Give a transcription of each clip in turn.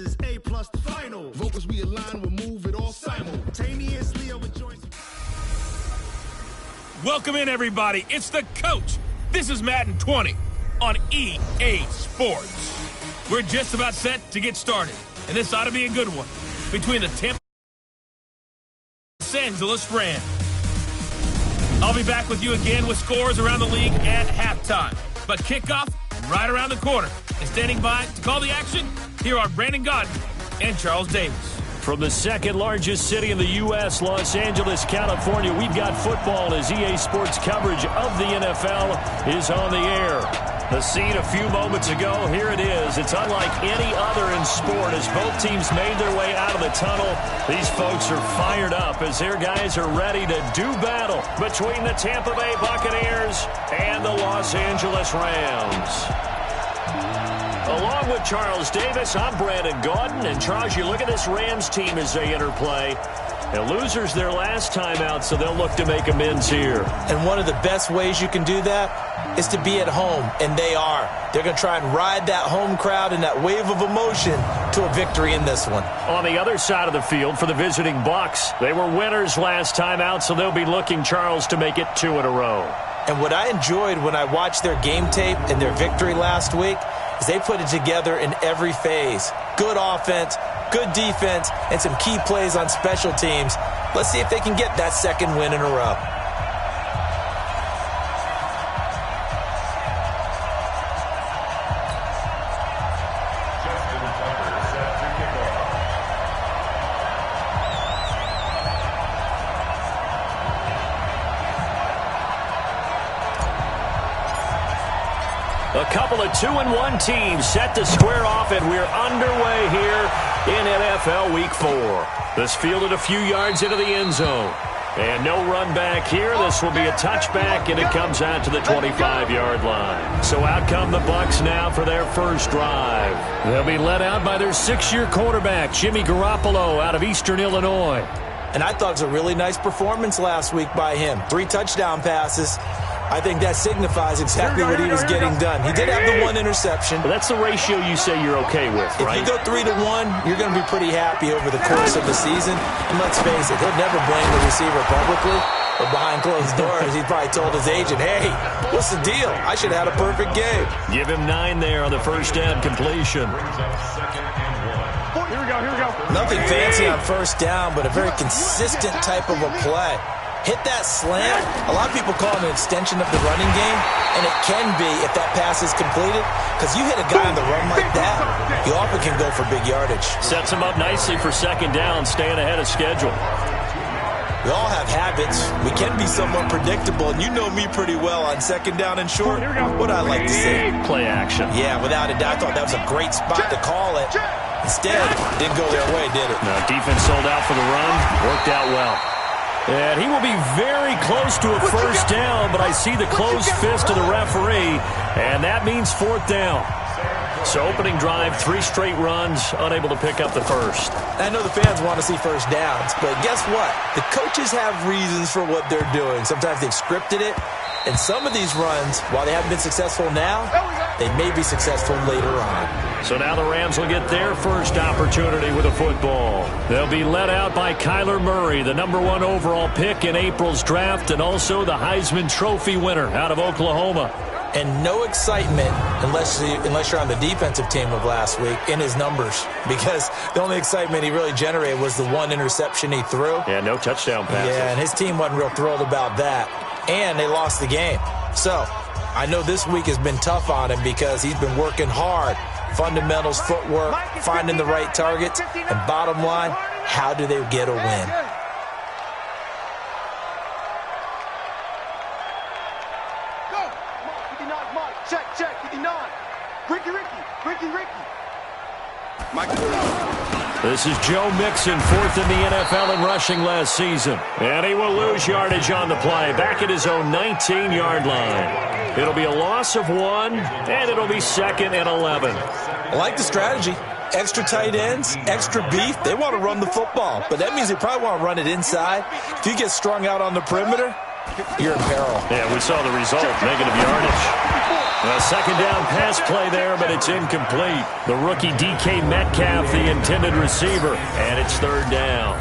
is A+ the final. Vocals we align, we'll move it all simultaneously over joints. Welcome in, everybody. It's the coach. This is Madden 20 on EA Sports. We're just about set to get started, and this ought to be a good one between the Tampa Los Angeles Rams. I'll be back with you again with scores around the league at halftime. But kickoff right around the corner. And standing by to call the action, here are Brandon Godden and Charles Davis. From the second largest city in the U.S., Los Angeles, California, we've got football as EA Sports coverage of the NFL is on the air. The scene a few moments ago, here it is. It's unlike any other in sport as both teams made their way out of the tunnel. These folks are fired up as their guys are ready to do battle between the Tampa Bay Buccaneers and the Los Angeles Rams. Along with Charles Davis, I'm Brandon Gaudin. And Charles, you look at this Rams team as they enter play. And losers their last time out, so they'll look to make amends here. And one of the best ways you can do that is to be at home, and they are. They're going to try and ride that home crowd and that wave of emotion to a victory in this one. On the other side of the field for the visiting Bucs, they were winners last time out, so they'll be looking, Charles, to make it 2 in a row. And what I enjoyed when I watched their game tape and their victory last week is they put it together in every phase. Good offense, good defense, and some key plays on special teams. Let's see if they can get that second win in a row. A couple of 2-1 teams set to square off, and we're underway here in NFL Week 4. This fielded a few yards into the end zone. And no run back here. This will be a touchback, and it comes out to the 25-yard line. So out come the Bucs now for their first drive. They'll be led out by their 6-year quarterback, Jimmy Garoppolo, out of Eastern Illinois. And I thought it was a really nice performance last week by him. 3 touchdown passes. I think that signifies exactly what he was getting done. He did have the 1 interception. But that's the ratio you say you're okay with, right? If you go 3-1, you're going to be pretty happy over the course of the season. And let's face it, he'll never blame the receiver publicly or behind closed doors. He probably told his agent, hey, what's the deal? I should have had a perfect game. Give him 9 there on the first down completion. Here we go. Nothing fancy on first down, but a very consistent type of a play. Hit that slant. A lot of people call it an extension of the running game, and it can be if that pass is completed, because you hit a guy on the run like that, you often can go for big yardage. Sets him up nicely for second down, staying ahead of schedule. We all have habits. We can be somewhat predictable, and you know me pretty well on second down and short. What I like to say. Play action. Yeah, without a doubt, I thought that was a great spot to call it. Instead, didn't go their way, did it? No, defense sold out for the run. Worked out well. And he will be very close to a first down, but I see the closed fist of the referee, and that means 4th down. So opening drive, 3 straight runs, unable to pick up the first. I know the fans want to see first downs, but guess what? The coaches have reasons for what they're doing. Sometimes they've scripted it, and some of these runs, while they haven't been successful now, they may be successful later on. So now the Rams will get their first opportunity with a football. They'll be led out by Kyler Murray, the number 1 overall pick in April's draft, and also the Heisman Trophy winner out of Oklahoma. And no excitement unless you're on the defensive team of last week in his numbers, because the only excitement he really generated was the 1 interception he threw. Yeah, no touchdown passes. Yeah, and his team wasn't real thrilled about that. And they lost the game. So I know this week has been tough on him because he's been working hard. Fundamentals, footwork, finding the right targets, and bottom line, how do they get a win? This is Joe Mixon, 4th in the NFL in rushing last season. And he will lose yardage on the play, back at his own 19-yard line. It'll be a loss of 1, and it'll be 2nd and 11. I like the strategy. Extra tight ends, extra beef. They want to run the football, but that means they probably want to run it inside. If you get strung out on the perimeter, you're in peril. Yeah, we saw the result, negative yardage. A second down pass play there, but it's incomplete. The rookie DK Metcalf, the intended receiver, and it's third down.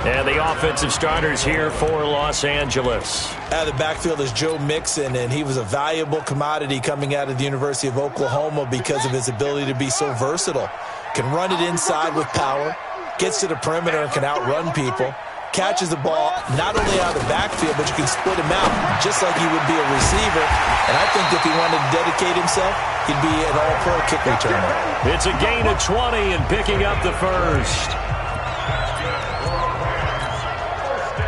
And the offensive starters here for Los Angeles. Out of the backfield is Joe Mixon, and he was a valuable commodity coming out of the University of Oklahoma because of his ability to be so versatile. Can run it inside with power, gets to the perimeter and can outrun people, catches the ball not only out of the backfield, but you can split him out just like he would be a receiver. And I think if he wanted to dedicate himself, he'd be an all-pro kick returner. It's a gain of 20 and picking up the first.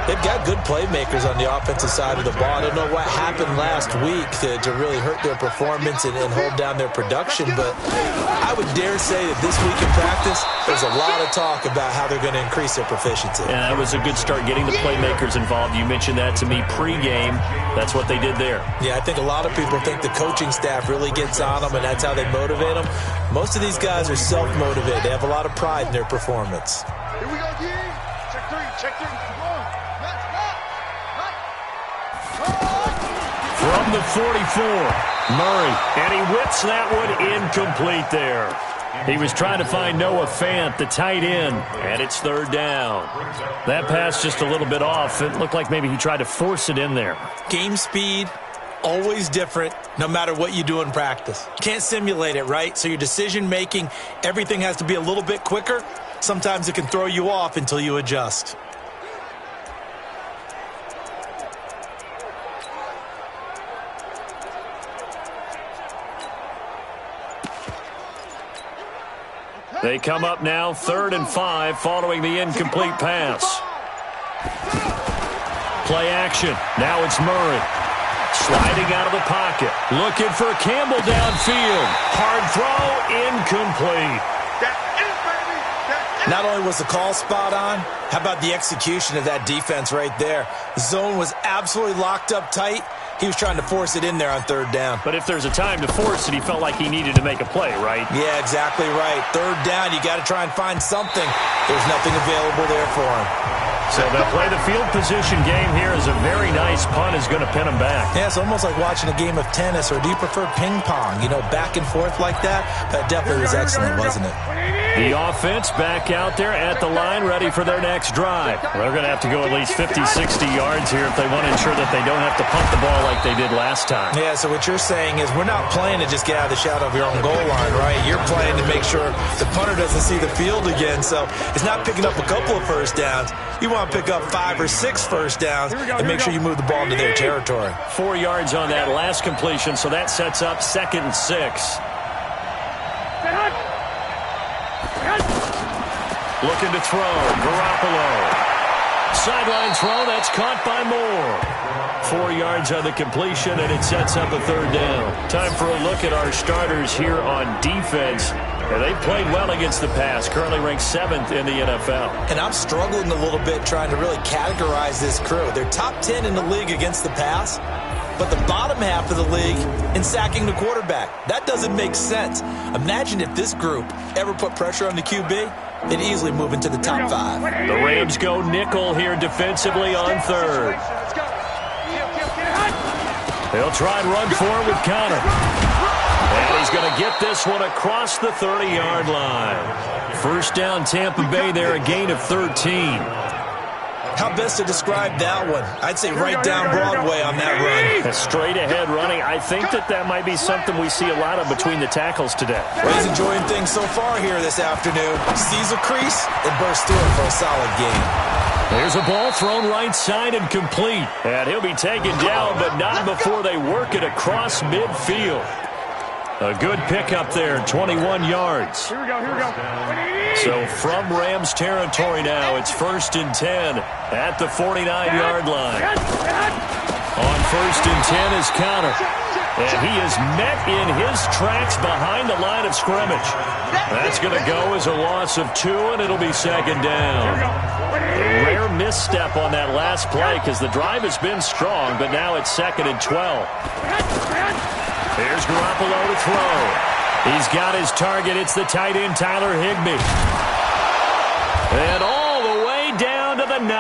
They've got good playmakers on the offensive side of the ball. I don't know what happened last week to really hurt their performance and hold down their production, but I would dare say that this week in practice, there's a lot of talk about how they're going to increase their proficiency. Yeah, that was a good start, getting the playmakers involved. You mentioned that to me pregame. That's what they did there. Yeah, I think a lot of people think the coaching staff really gets on them, and that's how they motivate them. Most of these guys are self-motivated. They have a lot of pride in their performance. Here we go, G. Check three, check three. From the 44, Murray, and he whips that one incomplete there. He was trying to find Noah Fant, the tight end, and it's third down. That pass just a little bit off. It looked like maybe he tried to force it in there. Game speed, always different, no matter what you do in practice. Can't simulate it, right? So your decision-making, everything has to be a little bit quicker. Sometimes it can throw you off until you adjust. They come up now, 3rd and 5, following the incomplete pass. Play action. Now it's Murray. Sliding out of the pocket. Looking for Campbell downfield. Hard throw, incomplete. Not only was the call spot on, how about the execution of that defense right there? The zone was absolutely locked up tight. He was trying to force it in there on 3rd down. But if there's a time to force it, he felt like he needed to make a play, right? Yeah, exactly right. 3rd down, you got to try and find something. There's nothing available there for him. So they'll play the field position game here as a very nice punt is going to pin him back. Yeah, it's almost like watching a game of tennis, or do you prefer ping pong? You know, back and forth like that? That definitely was excellent, wasn't it? The offense back out there at the line, ready for their next drive. They're going to have to go at least 50, 60 yards here if they want to ensure that they don't have to punt the ball like they did last time. Yeah, so what you're saying is we're not playing to just get out of the shadow of your own goal line, right? You're playing to make sure the punter doesn't see the field again. So it's not picking up a couple of first downs. You want to pick up 5 or 6 first downs and make sure you move the ball into their territory. 4 yards on that last completion, so that sets up 2nd and 6. Looking to throw. Garoppolo. Sideline throw. That's caught by Moore. 4 yards on the completion, and it sets up a 3rd down. Time for a look at our starters here on defense. And they played well against the pass. Currently ranked 7th in the NFL. And I'm struggling a little bit trying to really categorize this crew. They're top 10 in the league against the pass, but the bottom half of the league in sacking the quarterback. That doesn't make sense. Imagine if this group ever put pressure on the QB, they'd easily move into the top 5. The Rams go nickel here defensively on 3rd. They'll try and run forward with Connor. And he's going to get this one across the 30-yard line. First down, Tampa Bay there, a gain of 13. How best to describe that one? I'd say right down Broadway on that run. A straight-ahead running. I think that might be something we see a lot of between the tackles today. Well, he's enjoying things so far here this afternoon. Sees a crease and bursts through it for a solid gain. There's a ball thrown right side and complete. And he'll be taken down, but not before they work it across midfield. A good pickup there, 21 yards. Here we go. So from Rams territory now, it's 1st and 10 at the 49-yard line. On 1st and 10 is Connor. And he is met in his tracks behind the line of scrimmage. That's going to go as a loss of 2, and it'll be 2nd down. A rare misstep on that last play because the drive has been strong, but now it's 2nd and 12. Here's Garoppolo to throw. He's got his target. It's the tight end, Tyler Higbee. And all the way down to the 9.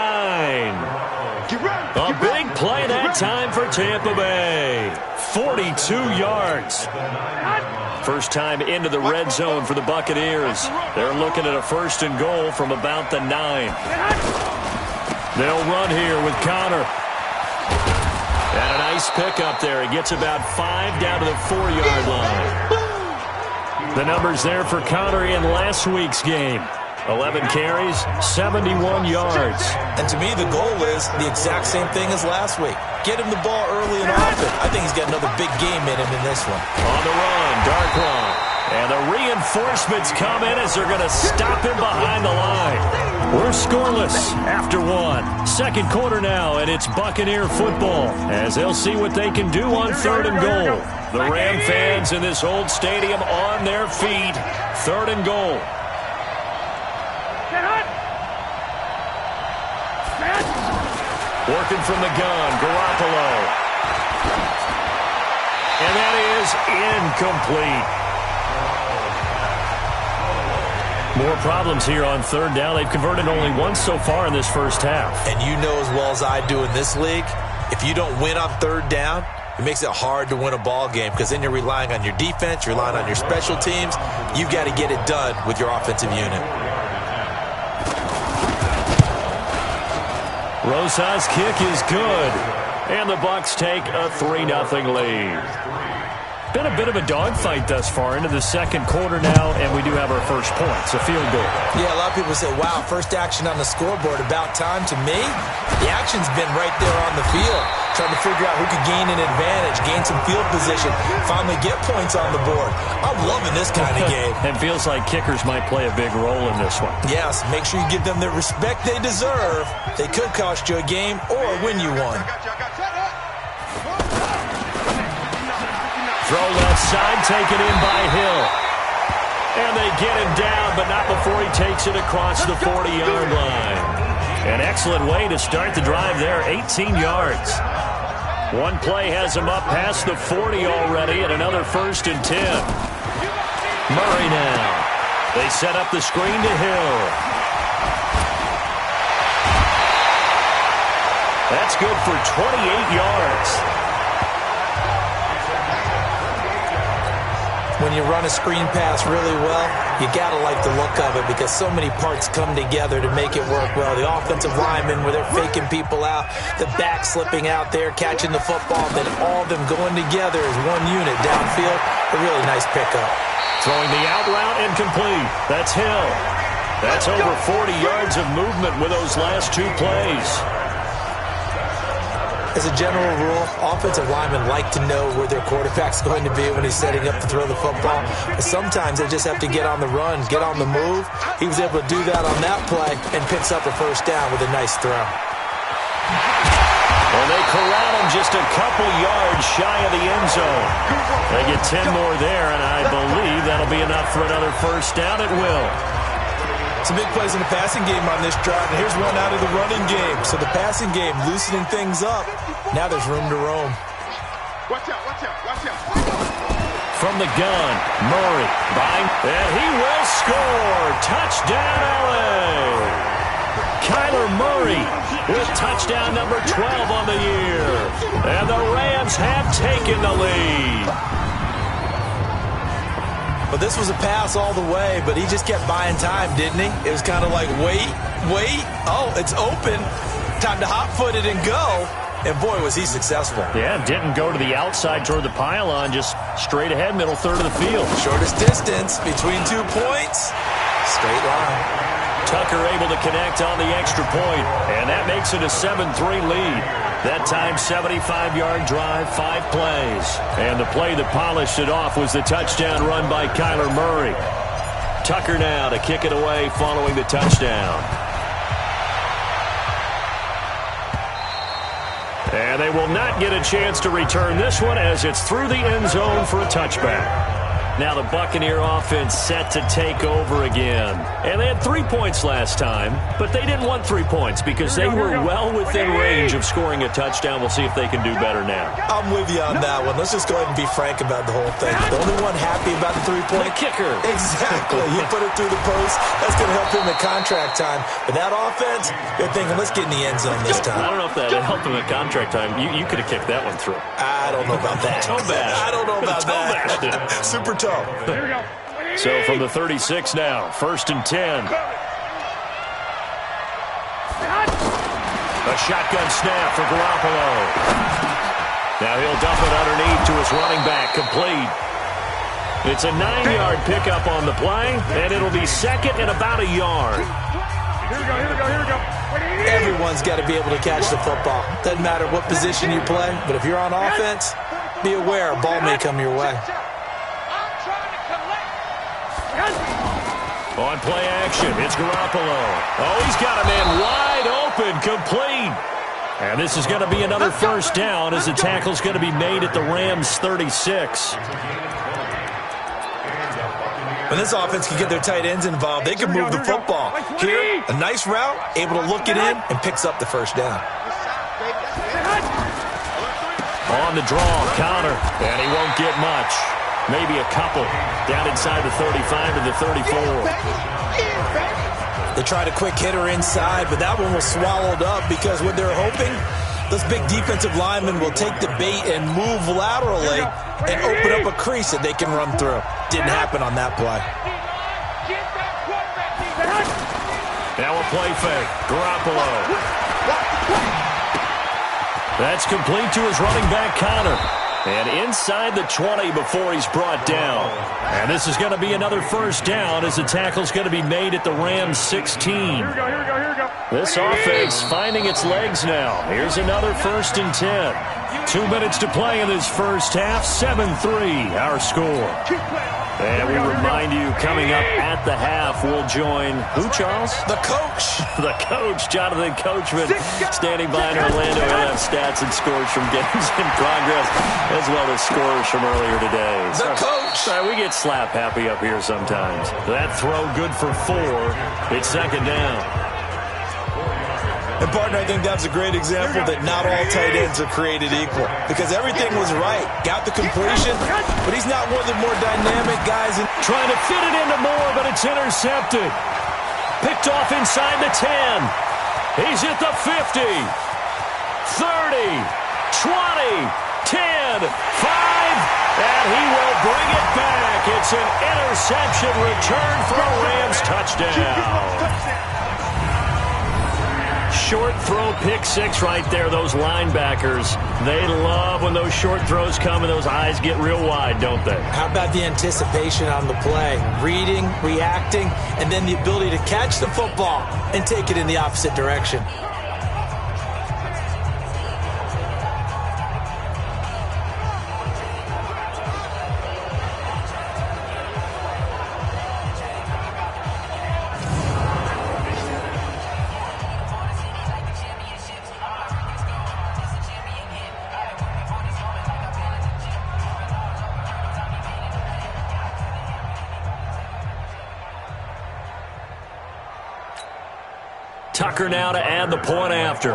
A big play that time for Tampa Bay. 42 yards. First time into the red zone for the Buccaneers. They're looking at a 1st and goal from about the 9. They'll run here with Connor. And a nice pickup there. He gets about 5 down to the 4-yard line. The numbers there for Connor in last week's game. 11 carries, 71 yards. And to me, the goal is the exact same thing as last week. Get him the ball early and often. I think he's got another big game in him in this one. On the run, Darkwan. And the reinforcements come in as they're going to stop him behind the line. We're scoreless after 1. Second quarter now, and it's Buccaneer football as they'll see what they can do on 3rd and goal. The Ram fans in this old stadium on their feet. 3rd and goal. Working from the gun, Garoppolo. And that is incomplete. More problems here on 3rd down. They've converted only once so far in this first half. And you know as well as I do in this league, if you don't win on 3rd down, it makes it hard to win a ball game because then you're relying on your defense, you're relying on your special teams. You've got to get it done with your offensive unit. Rosa's kick is good. And the Bucs take a 3-0 lead. Been a bit of a dogfight thus far into the second quarter now, and we do have our first points, a field goal. Yeah, a lot of people say, wow, first action on the scoreboard, about time. To me, the action's been right there on the field, trying to figure out who could gain an advantage, gain some field position, finally get points on the board. I'm loving this kind of game. And feels like kickers might play a big role in this one. Yes, make sure you give them the respect they deserve. They could cost you a game or win you one. Throw left side, taken in by Hill. And they get him down, but not before he takes it across the 40-yard line. An excellent way to start the drive there, 18 yards. One play has him up past the 40 already, and another 1st and 10. Murray now. They set up the screen to Hill. That's good for 28 yards. When you run a screen pass really well, you got to like the look of it because so many parts come together to make it work well. The offensive linemen, where they're faking people out, the back slipping out there, catching the football, then all of them going together as one unit downfield. A really nice pickup. Throwing the out route and complete. That's Hill. That's over 40 yards of movement with those last 2 plays. As a general rule, offensive linemen like to know where their quarterback's going to be when he's setting up to throw the football. But sometimes they just have to get on the run, get on the move. He was able to do that on that play and picks up a 1st down with a nice throw. Well, they corral him just a couple yards shy of the end zone. They get 10 more there, and I believe that'll be enough for another 1st down. It will. Some big plays in the passing game on this drive, and here's one out of the running game. So the passing game loosening things up. Now there's room to roam. Watch out, watch out, watch out. From the gun, Murray, and he will score. Touchdown, LA. Kyler Murray with touchdown number 12 on the year. And the Rams have taken the lead. But this was a pass all the way, but he just kept buying time, didn't he? It was kind of like, wait. Oh, it's open. Time to hot-foot it and go. And, boy, was he successful. Yeah, didn't go to the outside toward the pylon, just straight ahead, middle third of the field. Shortest distance between 2 points. Straight line. Tucker able to connect on the extra point, and that makes it a 7-3 lead. That time, 75-yard drive, 5 plays. And the play that polished it off was the touchdown run by Kyler Murray. Tucker now to kick it away following the touchdown. And they will not get a chance to return this one as it's through the end zone for a touchback. Now the Buccaneer offense set to take over again. And they had 3 points last time, but they didn't want 3 points because they were well within range of scoring a touchdown. We'll see if they can do better now. I'm with you on that one. Let's just go ahead and be frank about the whole thing. The only one happy about the 3-point? The kicker. Exactly. He put it through the post. That's going to help him in contract time. But that offense, they're thinking, let's get in the end zone this time. I don't know if that helped him in contract time. You could have kicked that one through. I don't know about that. Toe bash. I don't know about that. Super toe. So from the 36 now, 1st and 10. A shotgun snap for Garoppolo. Now he'll dump it underneath to his running back, complete. It's a 9-yard pickup on the play, and it'll be second and about a yard. Here we go. Everyone's got to be able to catch the football. Doesn't matter what position you play, but if you're on offense, be aware a ball may come your way. On play action, it's Garoppolo. Oh, he's got a man wide open, complete. And this is going to be another first down as the tackle's going to be made at the Rams' 36. When this offense can get their tight ends involved, they can move the football. Here, a nice route, able to look it in, and picks up the first down. On the draw, counter, and he won't get much. Maybe a couple. Down inside the 35 to the 34. They tried a quick hitter inside, but that one was swallowed up because what they're hoping, those big defensive linemen will take the bait and move laterally and open up a crease that they can run through. Didn't happen on that play. Now a play fake. Garoppolo. That's complete to his running back, Connor. And inside the 20 before he's brought down. And this is going to be another first down as the tackle's going to be made at the Rams' 16. Here we go. This offense finding its legs now. Here's another 1st and 10. 2 minutes to play in this first half. 7-3 our score. And we remind you, coming up at the half, we'll join who, Charles? The coach. The coach, Jonathan Coachman, standing by in Orlando. He'll have stats and scores from games in progress, as well as scores from earlier today. The coach. Sorry, we get slap happy up here sometimes. That throw good for 4. It's second down. And, partner, I think that's a great example that not all tight ends are created equal because everything was right. Got the completion, but he's not one of the more dynamic guys. Trying to fit it into Moore, but it's intercepted. Picked off inside the 10. He's at the 50, 30, 20, 10, 5, and he will bring it back. It's an interception return for a Rams touchdown. Short throw, pick 6 right there. Those linebackers, they love when those short throws come and those eyes get real wide, don't they? How about the anticipation on the play? Reading, reacting, and then the ability to catch the football and take it in the opposite direction. Tucker now to add the point after.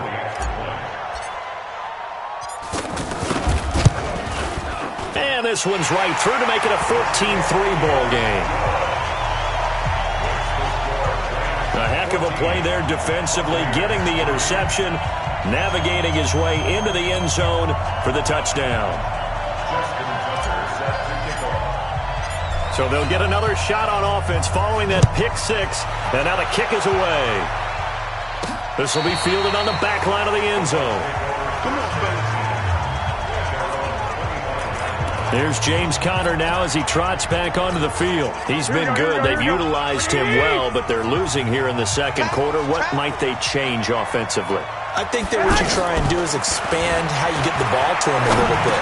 And this one's right through to make it a 14-3 ball game. A heck of a play there defensively, getting the interception, navigating his way into the end zone for the touchdown. So they'll get another shot on offense following that pick 6, and now the kick is away. This will be fielded on the back line of the end zone. There's James Conner now as he trots back onto the field. He's been good. They've utilized him well, but they're losing here in the second quarter. What might they change offensively? I think that what you try and do is expand how you get the ball to him a little bit.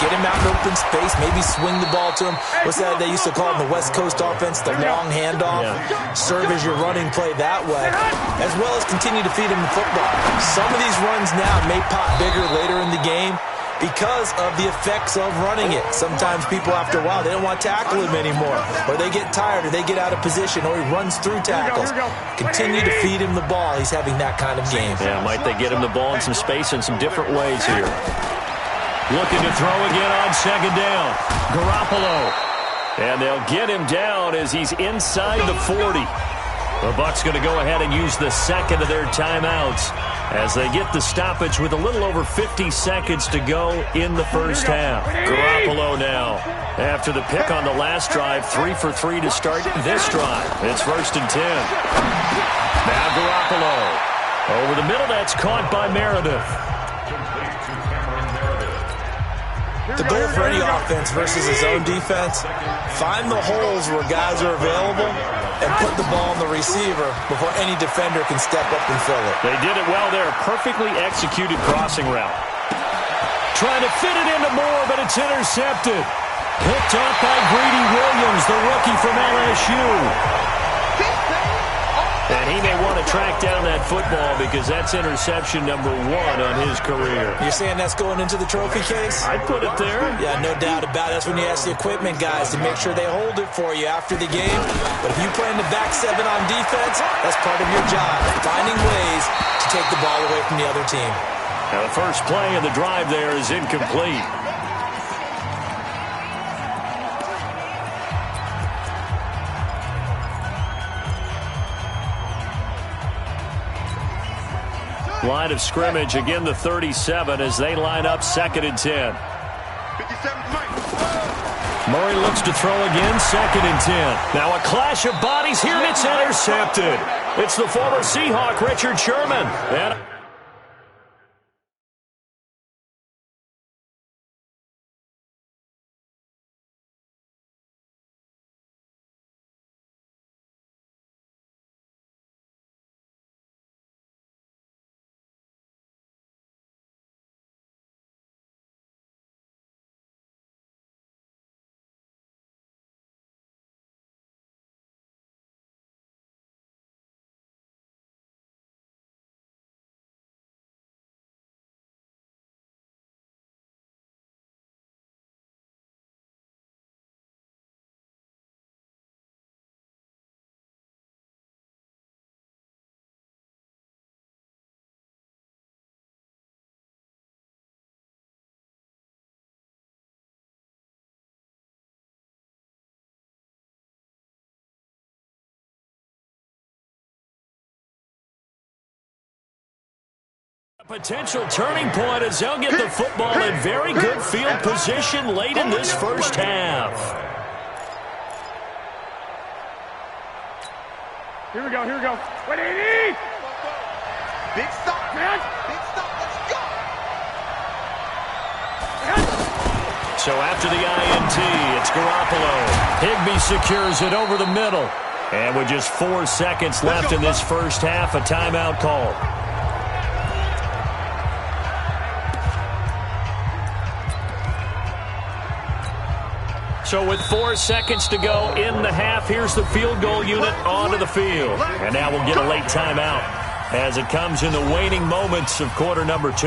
Get him out in open space, maybe swing the ball to him. What's that they used to call in the West Coast offense, the long handoff? Yeah. Serve as your running play that way, as well as continue to feed him the football. Some of these runs now may pop bigger later in the game, because of the effects of running it. Sometimes people, after a while, they don't want to tackle him anymore, or they get tired, or they get out of position, or he runs through tackles. Continue to feed him the ball. He's having that kind of game. Yeah, might they get him the ball in some space in some different ways here. Looking to throw again on second down. Garoppolo. And they'll get him down as he's inside the 40. The Bucs going to go ahead and use the second of their timeouts as they get the stoppage with a little over 50 seconds to go in the first half. Garoppolo now. After the pick on the last drive, 3 for 3 to start this drive. It's 1st and 10. Now Garoppolo. Over the middle, that's caught by Meredith. The goal for any offense versus his own defense, find the holes where guys are available and put the ball on the receiver before any defender can step up and fill it. They did it well there. Perfectly executed crossing route. Trying to fit it into Moore, but it's intercepted. Picked off by Greedy Williams, the rookie from LSU. And he may want to track down that football because that's interception number 1 on his career. You're saying that's going into the trophy case? I'd put it there. Yeah, no doubt about it. That's when you ask the equipment guys to make sure they hold it for you after the game. But if you play in the back 7 on defense, that's part of your job, finding ways to take the ball away from the other team. Now the first play of the drive there is incomplete. Line of scrimmage, again the 37 as they line up 2nd and 10. Murray looks to throw again, 2nd and 10. Now a clash of bodies here, and it's intercepted. It's the former Seahawk, Richard Sherman. And potential turning point as they'll get the football in very good field position late in this first half. Here we go, here we go. What do you need? Big stop, man. Big stop, let's go. So after the INT, it's Garoppolo. Higbee secures it over the middle. And with just 4 seconds left in this first half, a timeout call. So with 4 seconds to go in the half, here's the field goal unit onto the field. And now we'll get a late timeout as it comes in the waning moments of quarter number 2.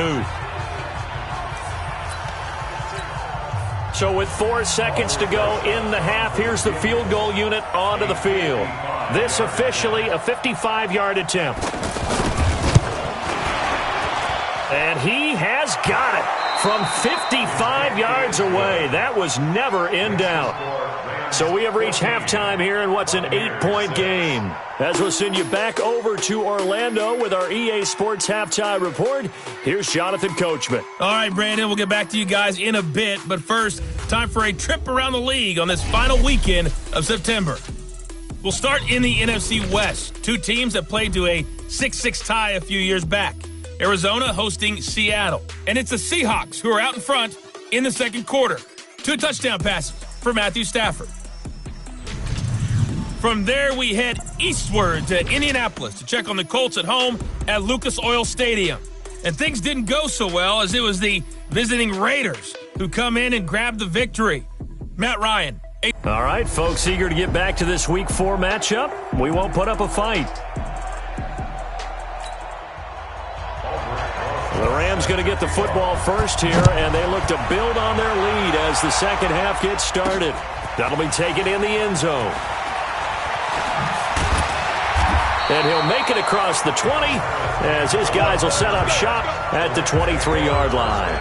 So with 4 seconds to go in the half, here's the field goal unit onto the field. This officially a 55-yard attempt. And he has got it. From 55 yards away. That was never in doubt. So we have reached halftime here in what's an 8-point game. As we'll send you back over to Orlando with our EA Sports Halftime Report, here's Jonathan Coachman. All right, Brandon, we'll get back to you guys in a bit. But first, time for a trip around the league on this final weekend of September. We'll start in the NFC West. 2 teams that played to a 6-6 tie a few years back. Arizona hosting Seattle. And it's the Seahawks who are out in front in the second quarter. 2 touchdown passes for Matthew Stafford. From there, we head eastward to Indianapolis to check on the Colts at home at Lucas Oil Stadium. And things didn't go so well as it was the visiting Raiders who come in and grab the victory. Matt Ryan. All right, folks, eager to get back to this Week 4 matchup. We won't put up a fight. Rams going to get the football first here, and they look to build on their lead as the second half gets started. That'll be taken in the end zone. And he'll make it across the 20 as his guys will set up shop at the 23-yard line.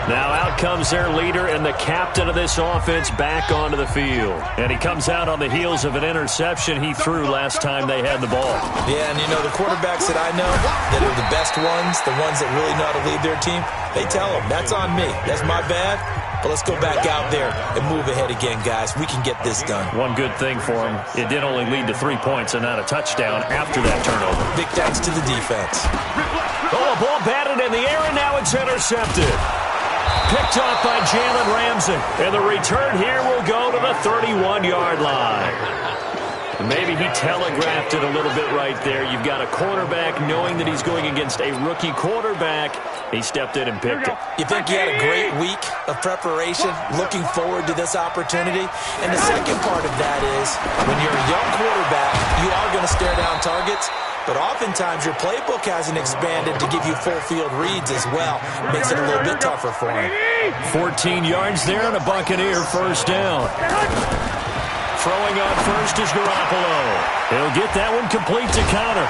Now out comes their leader and the captain of this offense back onto the field. And he comes out on the heels of an interception he threw last time they had the ball. Yeah, and you know, the quarterbacks that I know that are the best ones, the ones that really know how to lead their team, they tell them, that's on me. That's my bad. But let's go back out there and move ahead again, guys. We can get this done. One good thing for him, it did only lead to 3 points and not a touchdown after that turnover. Big thanks to the defense. Oh, a ball batted in the air, and now it's intercepted. Picked off by Jalen Ramsey. And the return here will go to the 31-yard line. Maybe he telegraphed it a little bit right there. You've got a quarterback knowing that he's going against a rookie quarterback. He stepped in and picked it. You think he had a great week of preparation, looking forward to this opportunity? And the second part of that is, when you're a young quarterback, you are going to stare down targets. But oftentimes your playbook hasn't expanded to give you full field reads as well. Makes it a little bit tougher for him. 14 yards there and a Buccaneer first down. Throwing on first is Garoppolo. He'll get that one complete to counter.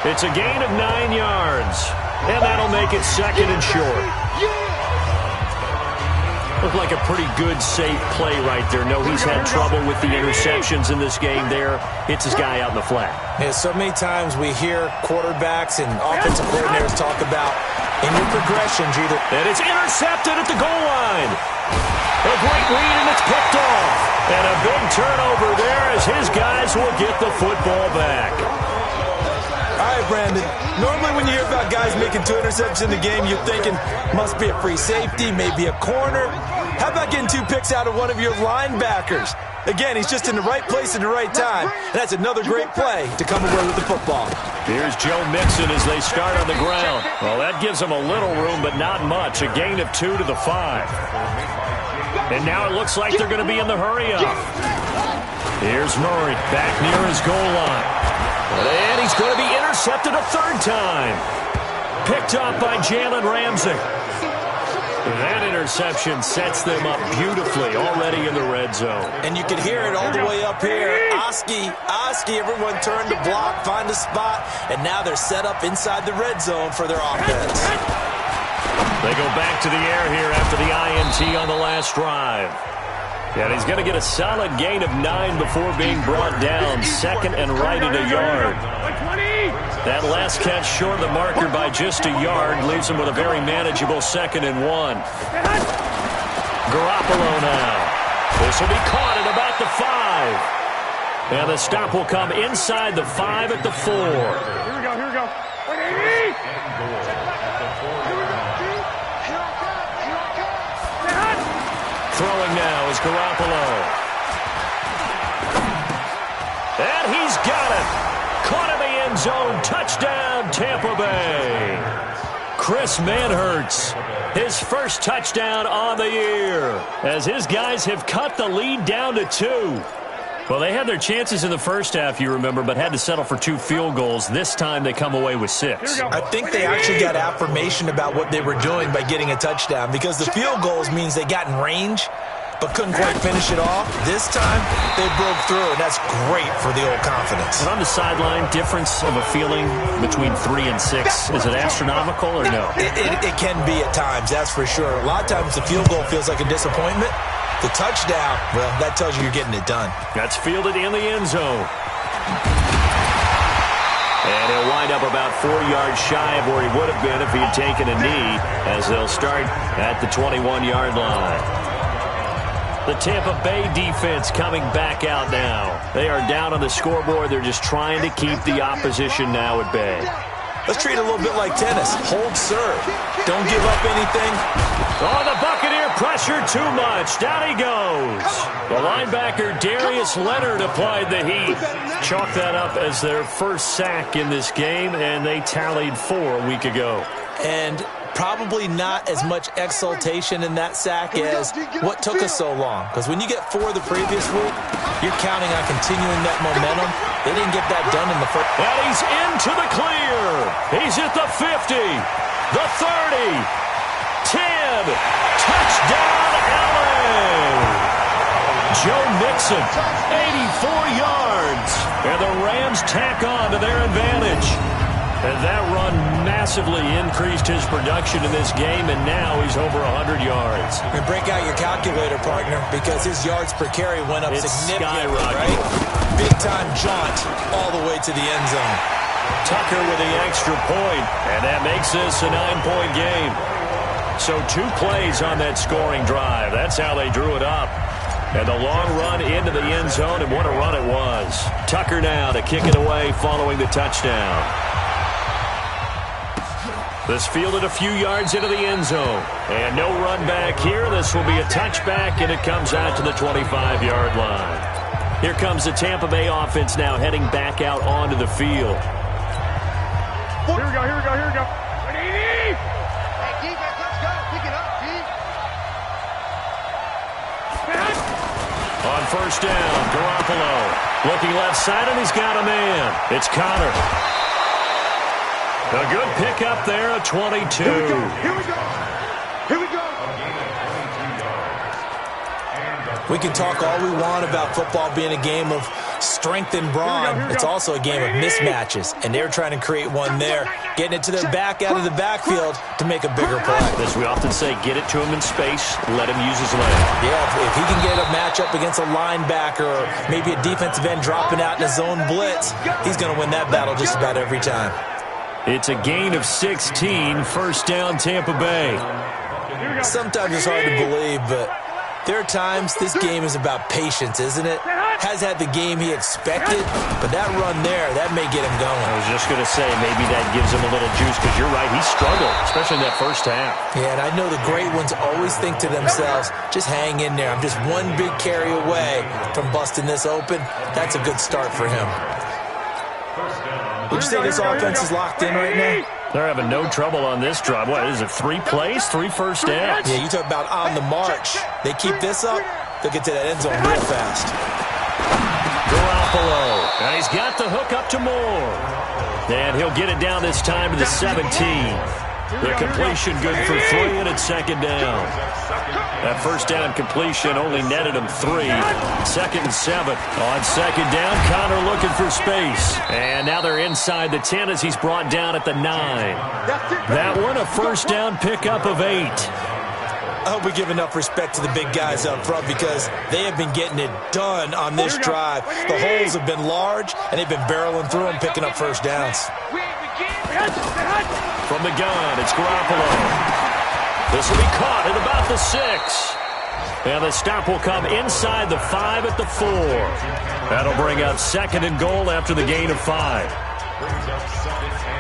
It's a gain of 9 yards. And that'll make it second and short. Looked like a pretty good, safe play right there. No, he's had trouble with the interceptions in this game there. Hits his guy out in the flat. Yeah, so many times we hear quarterbacks and offensive coordinators talk about in your progressions, either. And it's intercepted at the goal line. A great read, and it's picked off. And a big turnover there as his guys will get the football back. All right, Brandon. Normally when you hear about guys making 2 interceptions in the game, you're thinking must be a free safety, maybe a corner. How about getting 2 picks out of one of your linebackers? Again, he's just in the right place at the right time. And that's another great play to come away with the football. Here's Joe Mixon as they start on the ground. Well, that gives them a little room, but not much. A gain of 2 to the 5. And now it looks like they're going to be in the hurry-up. Here's Murray back near his goal line. And he's going to be intercepted a third time. Picked off by Jalen Ramsey. That interception sets them up beautifully already in the red zone. And you can hear it all the way up here. Oski, everyone turned to block, find a spot, and now they're set up inside the red zone for their offense. They go back to the air here after the INT on the last drive. And he's going to get a solid gain of 9 before being brought down. Second and right at a yard. That last catch short of the marker by just a yard leaves him with a very manageable 2nd and 1. Garoppolo now. This will be caught at about the 5. And the stop will come inside the 5 at the 4. Here we go, here we go. Throwing now is Garoppolo. And he's got it. Caught in the end zone. Touchdown, Tampa Bay. Chris Manhertz, his first touchdown on the year, as his guys have cut the lead down to 2. Well, they had their chances in the first half, you remember, but had to settle for 2 field goals. This time they come away with 6. I think they actually got affirmation about what they were doing by getting a touchdown, because the field goals means they got in range but couldn't quite finish it off. This time, they broke through, and that's great for the old confidence. And on the sideline, difference of a feeling between 3 and 6, is it astronomical or no? It can be at times, that's for sure. A lot of times the field goal feels like a disappointment. The touchdown, well, that tells you you're getting it done. That's fielded in the end zone. And he'll wind up about 4 yards shy of where he would have been if he had taken a knee, as they'll start at the 21-yard line. The Tampa Bay defense coming back out now. They are down on the scoreboard. They're just trying to keep the opposition now at bay. Let's treat it a little bit like tennis. Hold serve. Don't give up anything. Oh, the Buccaneer pressure too much. Down he goes. The linebacker Darius Leonard applied the heat. Chalk that up as their first sack in this game, and they tallied 4 a week ago. And probably not as much exultation in that sack as what took us so long. Because when you get 4 the previous week, you're counting on continuing that momentum. They didn't get that done in the first. And he's into the clear. He's at the 50, the 30, 10. Touchdown, LA. Joe Mixon, 84 yards. And the Rams tack on to their advantage. And that run massively increased his production in this game, and now he's over 100 yards. And break out your calculator, partner, because his yards per carry went up significantly, right? Big-time jaunt all the way to the end zone. Tucker with the extra point, and that makes this a 9-point game. So 2 plays on that scoring drive. That's how they drew it up. And the long run into the end zone, and what a run it was. Tucker now to kick it away following the touchdown. This fielded a few yards into the end zone. And no run back here. This will be a touchback, and it comes out to the 25-yard line. Here comes the Tampa Bay offense now heading back out onto the field. Here we go, here we go, here we go. Hey, defense, let's go. Pick it up, D. On first down, Garoppolo. Looking left side, and he's got a man. It's Connor. A good pickup there, a 22. Here we go, here we go. Here we go. We can talk all we want about football being a game of strength and brawn. It's also a game of mismatches, and they're trying to create one there, getting it to their back out of the backfield to make a bigger play. As we often say, get it to him in space, let him use his leg. Yeah, if he can get a matchup against a linebacker or maybe a defensive end dropping out in a zone blitz, he's going to win that battle just about every time. It's a gain of 16, first down Tampa Bay. Sometimes it's hard to believe, but there are times this game is about patience, isn't it? Has had the game he expected, but that run there, that may get him going. I was just going to say, maybe that gives him a little juice, because you're right, he struggled, especially in that first half. Yeah, and I know the great ones always think to themselves, just hang in there. I'm just one big carry away from busting this open. That's a good start for him. Would you say this offense is locked in right now? They're having no trouble on this drive. What is it, 3 plays, 3 first downs? Yeah, you talk about on the march. They keep this up, they'll get to that end zone real fast. Garoppolo, and he's got the hook up to Moore. And he'll get it down this time to the 17. The completion good for 3, and it's second down. That first down completion only netted him 3. Second and 7. On second down, Connor looking for space. And now they're inside the 10 as he's brought down at the 9. That one a first down pickup of 8. I hope we give enough respect to the big guys up front because they have been getting it done on this drive. The holes have been large, and they've been barreling through them, picking up first downs. From the gun, it's Garoppolo. This will be caught at about the 6. And the stop will come inside the 5 at the 4. That'll bring up second and goal after the gain of 5.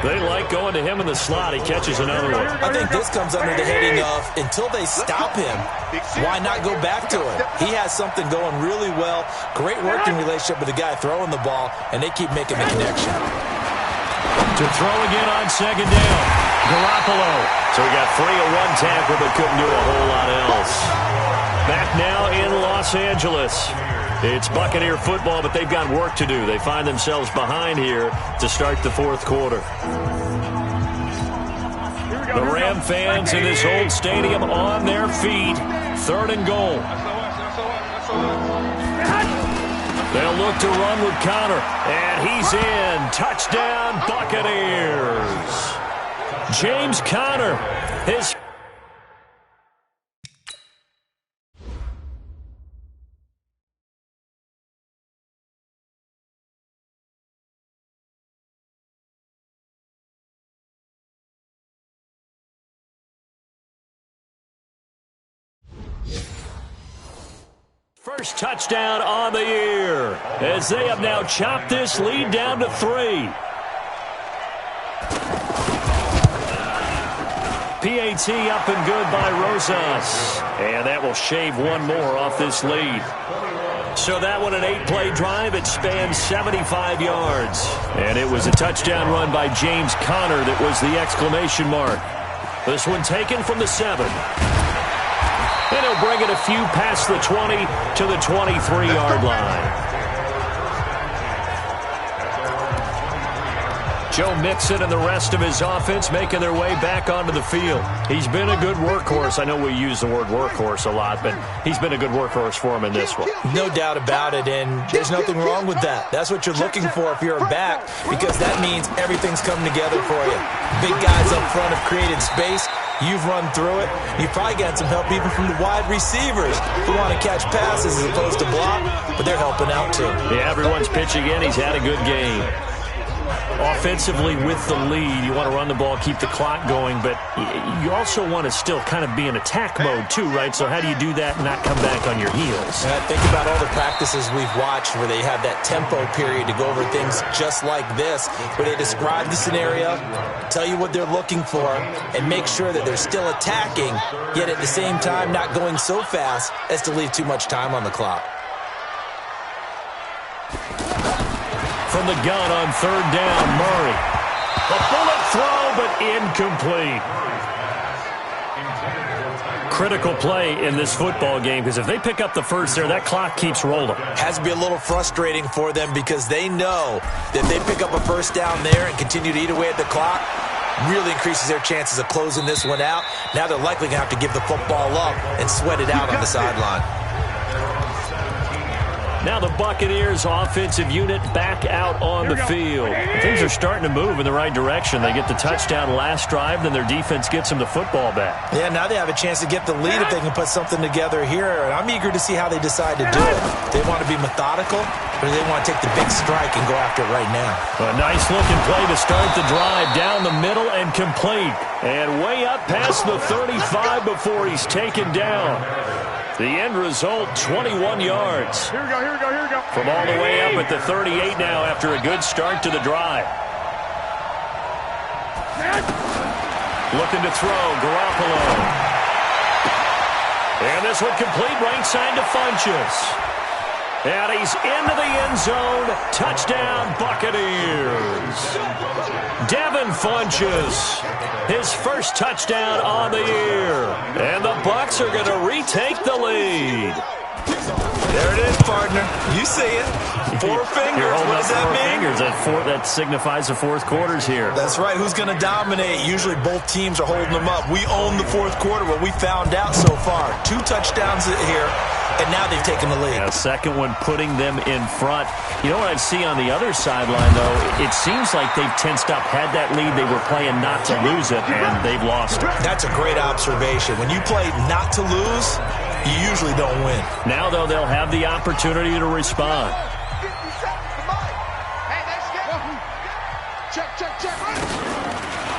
They like going to him in the slot. He catches another one. I think this comes under the heading of, until they stop him, why not go back to him? He has something going really well. Great working relationship with the guy throwing the ball, and they keep making the connection. To throw again on second down. Garoppolo. So he got 3 of 1 tackle, but couldn't do a whole lot else. Back now in Los Angeles. It's Buccaneer football, but they've got work to do. They find themselves behind here to start the fourth quarter. The Ram fans in this old stadium on their feet. Third and goal. They'll look to run with Connor, and he's in. Touchdown, Buccaneers. James Conner, his... First touchdown on the year as they have now chopped this lead down to 3. PAT up and good by Rosas. And that will shave one more off this lead. So that one, an 8-play drive. It spanned 75 yards. And it was a touchdown run by James Conner that was the exclamation mark. This one taken from the 7. And he'll bring it a few past the 20 to the 23-yard line. Joe Mixon and the rest of his offense making their way back onto the field. He's been a good workhorse. I know we use the word workhorse a lot, but he's been a good workhorse for him in this one. No doubt about it, and there's nothing wrong with that. That's what you're looking for if you're a back, because that means everything's coming together for you. Big guys up front have created space. You've run through it. You've probably got some help even from the wide receivers who want to catch passes as opposed to block, but they're helping out too. Yeah, everyone's pitching in. He's had a good game. Offensively with the lead, you want to run the ball, keep the clock going, but you also want to still kind of be in attack mode too, right? So how do you do that and not come back on your heels? Think about all the practices we've watched where they have that tempo period to go over things just like this, where they describe the scenario, tell you what they're looking for, and make sure that they're still attacking, yet at the same time not going so fast as to leave too much time on the clock. From the gun on third down, Murray. A bullet throw, but incomplete. Critical play in this football game, because if they pick up the first there, that clock keeps rolling. Has to be a little frustrating for them because they know that if they pick up a first down there and continue to eat away at the clock, really increases their chances of closing this one out. Now they're likely going to have to give the football up and sweat it out on the sideline. Now the Buccaneers offensive unit back out on the field. Things are starting to move in the right direction. They get the touchdown last drive, then their defense gets them the football back. Yeah, now they have a chance to get the lead if they can put something together here. And I'm eager to see how they decide to do it. They want to be methodical, or do they want to take the big strike and go after it right now? A nice looking play to start the drive down the middle and complete. And way up past the 35 before he's taken down. The end result, 21 yards. Here we go, here we go, here we go. From all the way up at the 38 now after a good start to the drive. Looking to throw, Garoppolo. And this one complete, right side to Funchess. And he's into the end zone. Touchdown, Buccaneers. Devin Funchess, his first touchdown on the year. And the Bucs are going to retake the lead. There it is, partner. You see it. Four fingers. What does that mean? Fingers. That signifies the fourth quarter's here. That's right. Who's going to dominate? Usually both teams are holding them up. We own the fourth quarter. What we found out so far. 2 touchdowns here, and now they've taken the lead. Yeah, second one putting them in front. You know what I see on the other sideline, though? It seems like they've tensed up. Had that lead, they were playing not to lose it, and they've lost it. That's a great observation. When you play not to lose, you usually don't win. Now, though, they'll have the opportunity to respond.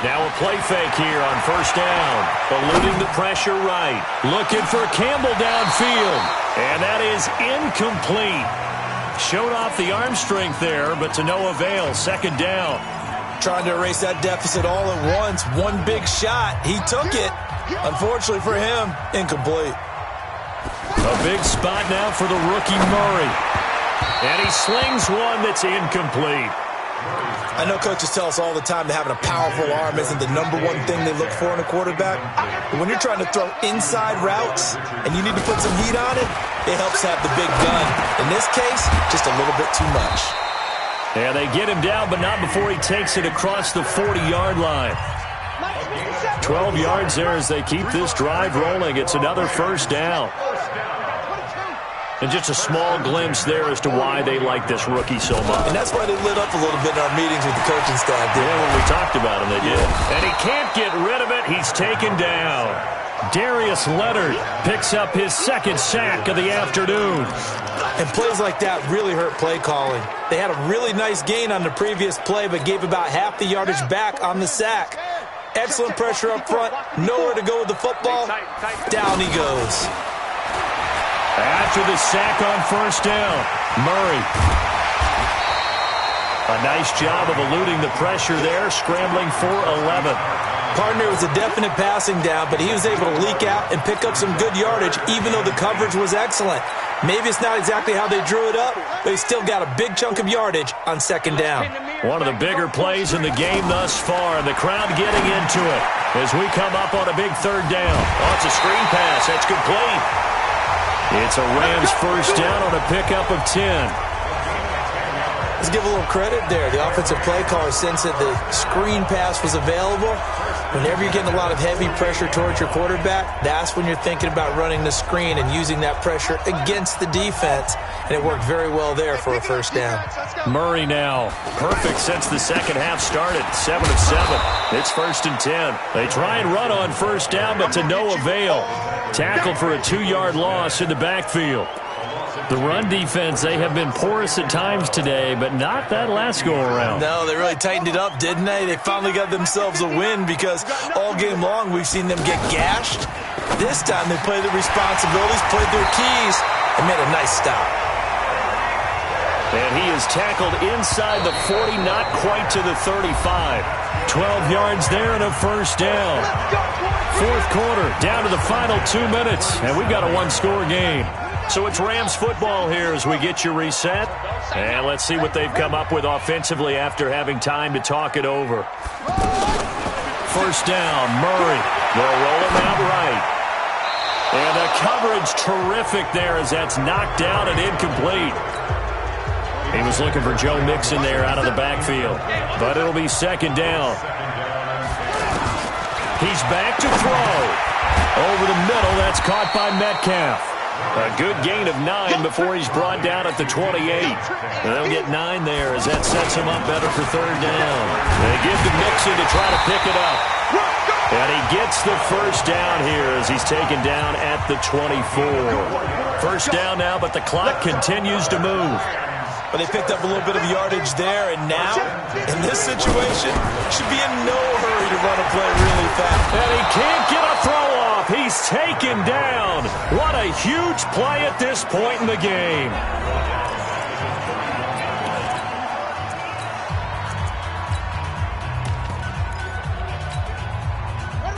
Now a play fake here on first down. Eluding the pressure right. Looking for Campbell downfield. And that is incomplete. Showed off the arm strength there, but to no avail. Second down. Trying to erase that deficit all at once. One big shot. He took it. Unfortunately for him, incomplete. A big spot now for the rookie Murray. And he slings one that's incomplete. I know coaches tell us all the time that having a powerful arm isn't the #1 thing they look for in a quarterback. But when you're trying to throw inside routes and you need to put some heat on it, it helps have the big gun. In this case, just a little bit too much. Yeah, they get him down, but not before he takes it across the 40-yard line. 12 yards there as they keep this drive rolling. It's another first down. And just a small glimpse there as to why they like this rookie so much. And that's why they lit up a little bit in our meetings with the coaching staff. Yeah, when we talked about him, they did. And he can't get rid of it. He's taken down. Darius Leonard picks up his second sack of the afternoon. And plays like that really hurt play calling. They had a really nice gain on the previous play, but gave about half the yardage back on the sack. Excellent pressure up front. Nowhere to go with the football. Down he goes. After the sack on first down, Murray. A nice job of eluding the pressure there, scrambling for 11. Partner was a definite passing down, but he was able to leak out and pick up some good yardage, even though the coverage was excellent. Maybe it's not exactly how they drew it up, but he still got a big chunk of yardage on second down. One of the bigger plays in the game thus far, and the crowd getting into it as we come up on a big third down. Oh, it's a screen pass. That's complete. It's a Rams first down on a pickup of 10. Let's give a little credit there. The offensive play caller sensed that the screen pass was available. Whenever you're getting a lot of heavy pressure towards your quarterback, that's when you're thinking about running the screen and using that pressure against the defense. And it worked very well there for a first down. Murray now. Perfect since the second half started. 7 of 7. It's 1st and 10. They try and run on first down, but to no avail. Tackled for a 2-yard loss in the backfield. The run defense, they have been porous at times today, but not that last go-around. No, they really tightened it up, didn't they? They finally got themselves a win because all game long we've seen them get gashed. This time they played their responsibilities, played their keys, and made a nice stop. And he is tackled inside the 40, not quite to the 35. 12 yards there and a first down. Fourth quarter, down to the final 2 minutes, and we've got a one-score game. So it's Rams football here as we get you reset. And let's see what they've come up with offensively after having time to talk it over. First down, Murray. They'll roll him out right. And the coverage terrific there as that's knocked down and incomplete. He was looking for Joe Mixon there out of the backfield. But it'll be second down. He's back to throw. Over the middle, that's caught by Metcalf. A good gain of 9 before he's brought down at the 28. They'll get 9 there as that sets him up better for third down. They give to Mixon to try to pick it up. And he gets the first down here as he's taken down at the 24. First down now, but the clock continues to move. But they picked up a little bit of yardage there, and now, in this situation, should be in no hurry to run a play really fast. And he can't get a throw off. He's taken down. What a huge play at this point in the game.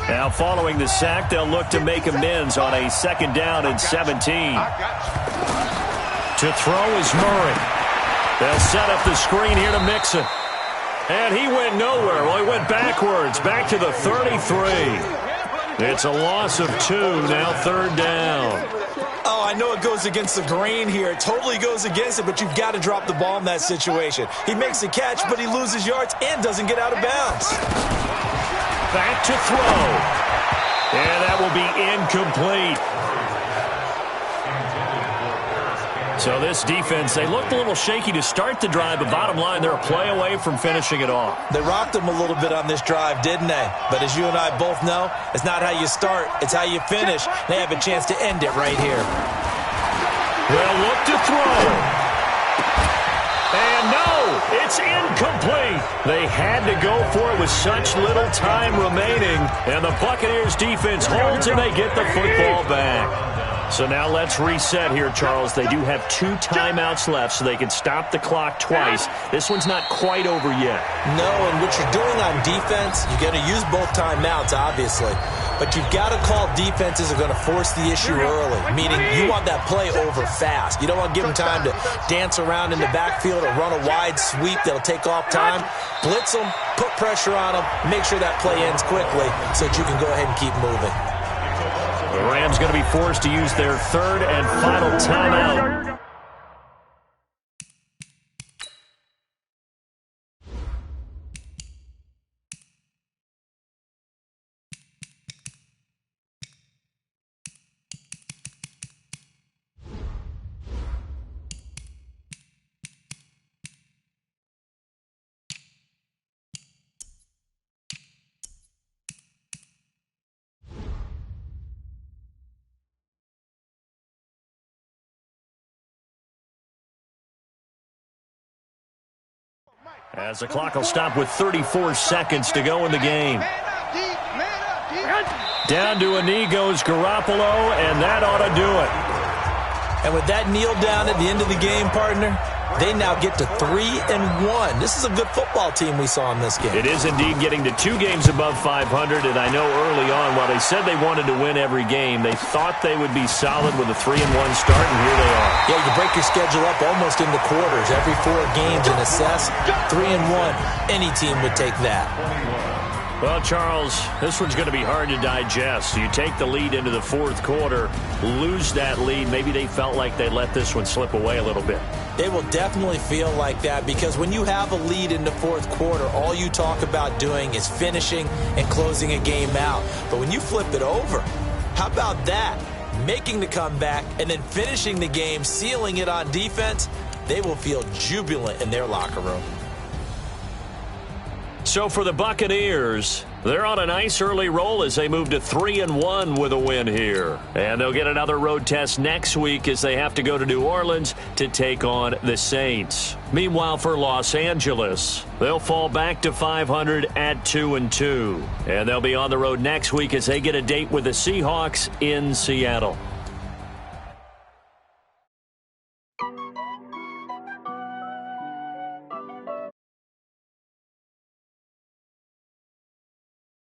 Now, following the sack, they'll look to make amends on a second down and 17. To throw is Murray. They'll set up the screen here to Mixon. And he went nowhere. Well, he went backwards, back to the 33. It's a loss of 2, now third down. Oh, I know it goes against the grain here. It totally goes against it, but you've got to drop the ball in that situation. He makes the catch, but he loses yards and doesn't get out of bounds. Back to throw. And that will be incomplete. So this defense, they looked a little shaky to start the drive, but bottom line, they're a play away from finishing it off. They rocked them a little bit on this drive, didn't they? But as you and I both know, it's not how you start, it's how you finish. They have a chance to end it right here. They'll look to throw. And no, it's incomplete. They had to go for it with such little time remaining. And the Buccaneers defense holds and they get the football back. So now let's reset here, Charles. They do have 2 timeouts left, so they can stop the clock twice. This one's not quite over yet. No, and what you're doing on defense, you're going to use both timeouts, obviously. But you've got to call defenses are going to force the issue early, meaning you want that play over fast. You don't want to give them time to dance around in the backfield or run a wide sweep that'll take off time. Blitz them, put pressure on them, make sure that play ends quickly so that you can go ahead and keep moving. The Rams going to be forced to use their third and final timeout. As the clock will stop with 34 seconds to go in the game. Down to a knee goes Garoppolo, and that ought to do it. And with that kneel down at the end of the game, partner, they now get to 3-1. This is a good football team we saw in this game. It is indeed getting to 2 games above 500, and I know early on, while they said they wanted to win every game, they thought they would be solid with a 3-1 start, and here they are. Yeah, you break your schedule up almost into quarters, every 4 games and assess 3-1. Any team would take that. Well, Charles, this one's going to be hard to digest. You take the lead into the fourth quarter, lose that lead. Maybe they felt like they let this one slip away a little bit. They will definitely feel like that because when you have a lead in the fourth quarter, all you talk about doing is finishing and closing a game out. But when you flip it over, how about that? Making the comeback and then finishing the game, sealing it on defense, they will feel jubilant in their locker room. So for the Buccaneers, they're on a nice early roll as they move to 3-1 with a win here. And they'll get another road test next week as they have to go to New Orleans to take on the Saints. Meanwhile, for Los Angeles, they'll fall back to 500 at 2-2. And they'll be on the road next week as they get a date with the Seahawks in Seattle.